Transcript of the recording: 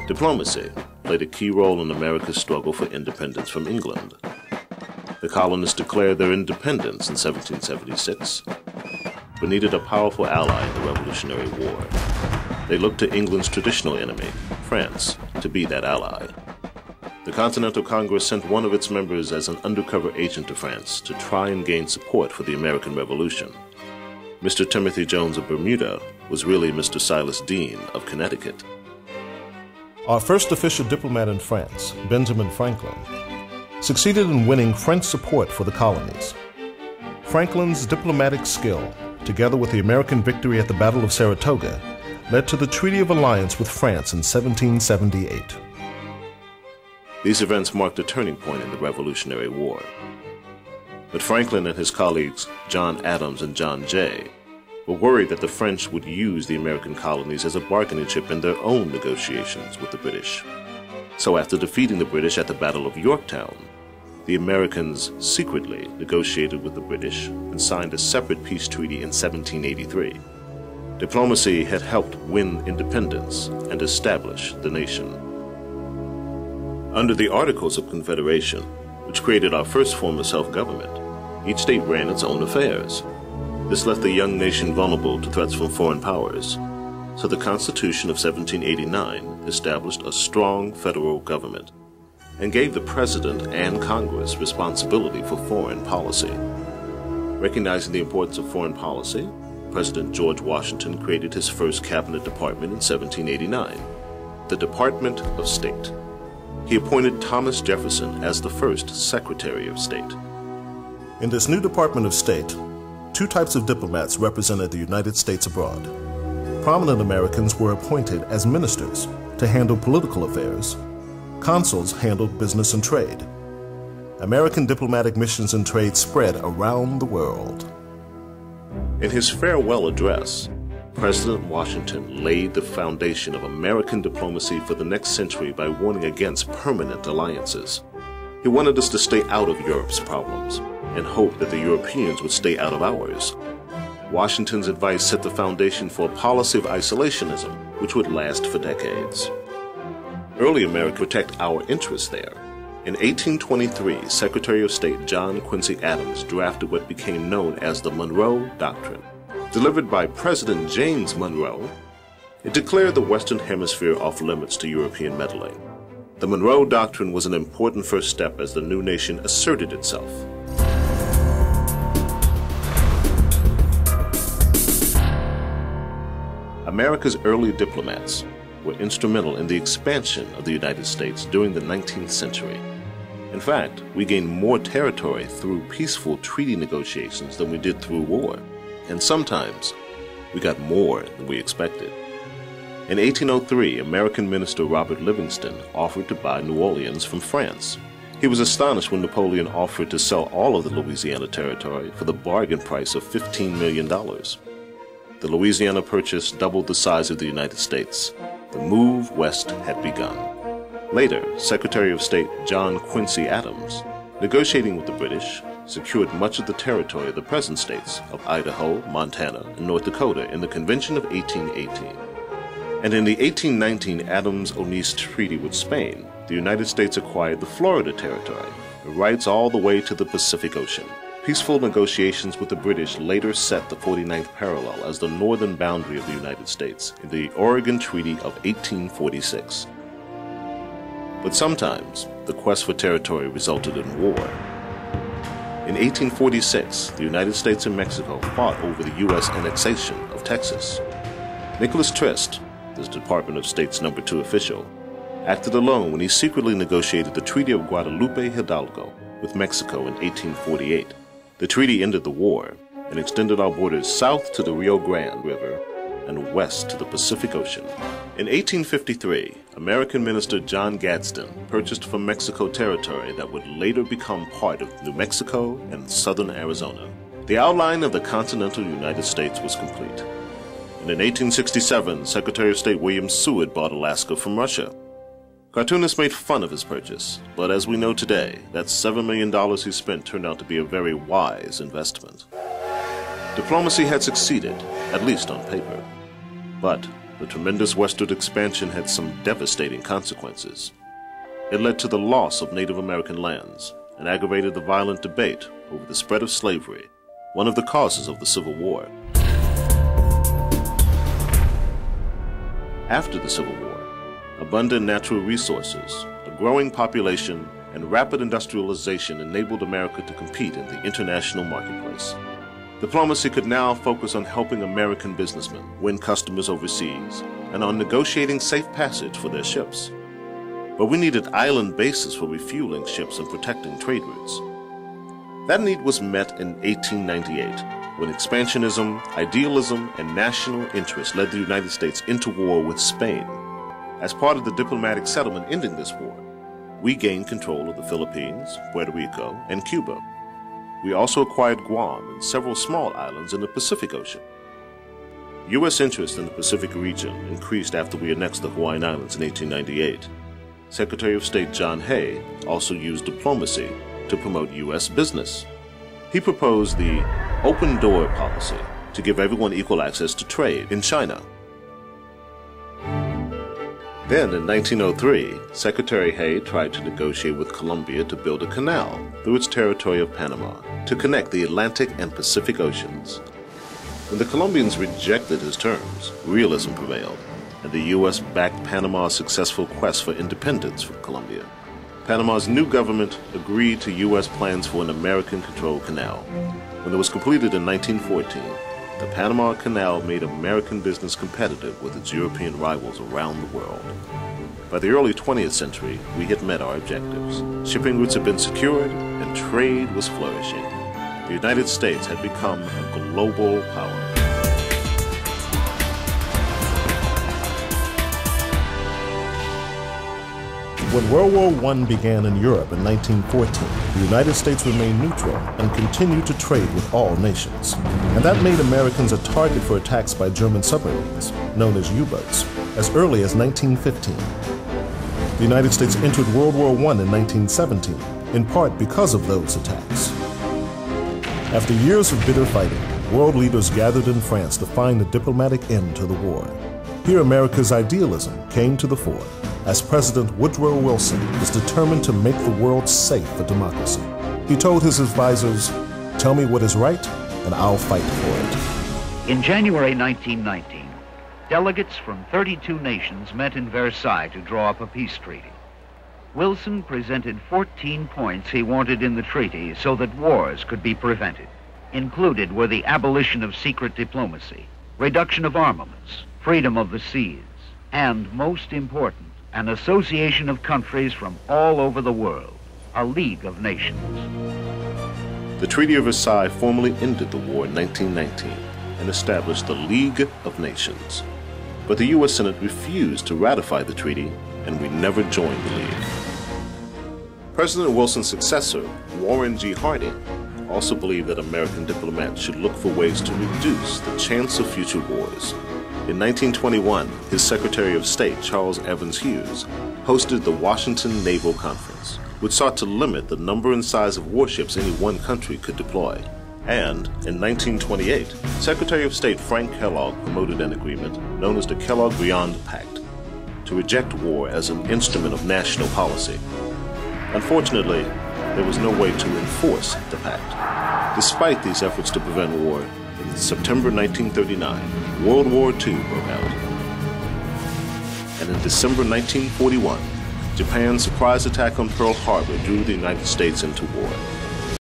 Diplomacy played a key role in America's struggle for independence from England. The colonists declared their independence in 1776, but needed a powerful ally in the Revolutionary War. They looked to England's traditional enemy, France, to be that ally. The Continental Congress sent one of its members as an undercover agent to France to try and gain support for the American Revolution. Mr. Timothy Jones of Bermuda was really Mr. Silas Deane of Connecticut. Our first official diplomat in France, Benjamin Franklin, succeeded in winning French support for the colonies. Franklin's diplomatic skill, together with the American victory at the Battle of Saratoga, led to the Treaty of Alliance with France in 1778. These events marked a turning point in the Revolutionary War. But Franklin and his colleagues, John Adams and John Jay, were worried that the French would use the American colonies as a bargaining chip in their own negotiations with the British. So after defeating the British at the Battle of Yorktown, the Americans secretly negotiated with the British and signed a separate peace treaty in 1783. Diplomacy had helped win independence and establish the nation. Under the Articles of Confederation, which created our first form of self-government, each state ran its own affairs. This left the young nation vulnerable to threats from foreign powers, so the Constitution of 1789 established a strong federal government and gave the President and Congress responsibility for foreign policy. Recognizing the importance of foreign policy, President George Washington created his first cabinet department in 1789, the Department of State. He appointed Thomas Jefferson as the first Secretary of State. In this new Department of State, two types of diplomats represented the United States abroad. Prominent Americans were appointed as ministers to handle political affairs. Consuls handled business and trade. American diplomatic missions and trade spread around the world. In his farewell address, President Washington laid the foundation of American diplomacy for the next century by warning against permanent alliances. He wanted us to stay out of Europe's problems and hoped that the Europeans would stay out of ours. Washington's advice set the foundation for a policy of isolationism, which would last for decades. Early America would protect our interests there. In 1823, Secretary of State John Quincy Adams drafted what became known as the Monroe Doctrine. Delivered by President James Monroe, it declared the Western Hemisphere off limits to European meddling. The Monroe Doctrine was an important first step as the new nation asserted itself. America's early diplomats were instrumental in the expansion of the United States during the 19th century. In fact, we gained more territory through peaceful treaty negotiations than we did through war. And sometimes, we got more than we expected. In 1803, American Minister Robert Livingston offered to buy New Orleans from France. He was astonished when Napoleon offered to sell all of the Louisiana Territory for the bargain price of $15 million. The Louisiana purchase doubled the size of the United States. The move west had begun. Later, Secretary of State John Quincy Adams, negotiating with the British, secured much of the territory of the present states of Idaho, Montana, and North Dakota in the Convention of 1818. And in the 1819 Adams-Onis Treaty with Spain, the United States acquired the Florida Territory, the rights all the way to the Pacific Ocean. Peaceful negotiations with the British later set the 49th parallel as the northern boundary of the United States in the Oregon Treaty of 1846. But sometimes, the quest for territory resulted in war. In 1846, the United States and Mexico fought over the U.S. annexation of Texas. Nicholas Trist, the Department of State's No. 2 official, acted alone when he secretly negotiated the Treaty of Guadalupe Hidalgo with Mexico in 1848. The treaty ended the war and extended our borders south to the Rio Grande River and west to the Pacific Ocean. In 1853, American Minister John Gadsden purchased from Mexico territory that would later become part of New Mexico and southern Arizona. The outline of the continental United States was complete. And in 1867, Secretary of State William Seward bought Alaska from Russia. Cartoonists made fun of his purchase, but as we know today, that $7 million he spent turned out to be a very wise investment. Diplomacy had succeeded, at least on paper. But the tremendous westward expansion had some devastating consequences. It led to the loss of Native American lands and aggravated the violent debate over the spread of slavery, one of the causes of the Civil War. After the Civil War, abundant natural resources, a growing population, and rapid industrialization enabled America to compete in the international marketplace. Diplomacy could now focus on helping American businessmen win customers overseas and on negotiating safe passage for their ships. But we needed island bases for refueling ships and protecting trade routes. That need was met in 1898, when expansionism, idealism, and national interest led the United States into war with Spain. As part of the diplomatic settlement ending this war, we gained control of the Philippines, Puerto Rico, and Cuba. We also acquired Guam and several small islands in the Pacific Ocean. U.S. interest in the Pacific region increased after we annexed the Hawaiian Islands in 1898. Secretary of State John Hay also used diplomacy to promote U.S. business. He proposed the open door policy to give everyone equal access to trade in China. Then, in 1903, Secretary Hay tried to negotiate with Colombia to build a canal through its territory of Panama to connect the Atlantic and Pacific Oceans. When the Colombians rejected his terms, realism prevailed, and the U.S. backed Panama's successful quest for independence from Colombia. Panama's new government agreed to U.S. plans for an American-controlled canal. When it was completed in 1914, the Panama Canal made American business competitive with its European rivals around the world. By the early 20th century, we had met our objectives. Shipping routes had been secured, and trade was flourishing. The United States had become a global power. When World War I began in Europe in 1914, the United States remained neutral and continued to trade with all nations. And that made Americans a target for attacks by German submarines, known as U-boats, as early as 1915. The United States entered World War I in 1917, in part because of those attacks. After years of bitter fighting, world leaders gathered in France to find a diplomatic end to the war. Here, America's idealism came to the fore, as President Woodrow Wilson was determined to make the world safe for democracy. He told his advisors, "Tell me what is right, and I'll fight for it." In January 1919, delegates from 32 nations met in Versailles to draw up a peace treaty. Wilson presented 14 points he wanted in the treaty so that wars could be prevented. Included were the abolition of secret diplomacy, reduction of armaments, freedom of the seas, and, most important, an association of countries from all over the world, a League of Nations. The Treaty of Versailles formally ended the war in 1919 and established the League of Nations. But the U.S. Senate refused to ratify the treaty, and we never joined the League. President Wilson's successor, Warren G. Harding, also believed that American diplomats should look for ways to reduce the chance of future wars. In 1921, his Secretary of State, Charles Evans Hughes, hosted the Washington Naval Conference, which sought to limit the number and size of warships any one country could deploy. And in 1928, Secretary of State Frank Kellogg promoted an agreement known as the Kellogg-Briand Pact to reject war as an instrument of national policy. Unfortunately, there was no way to enforce the pact. Despite these efforts to prevent war, in September 1939, World War II broke out. And in December 1941, Japan's surprise attack on Pearl Harbor drew the United States into war.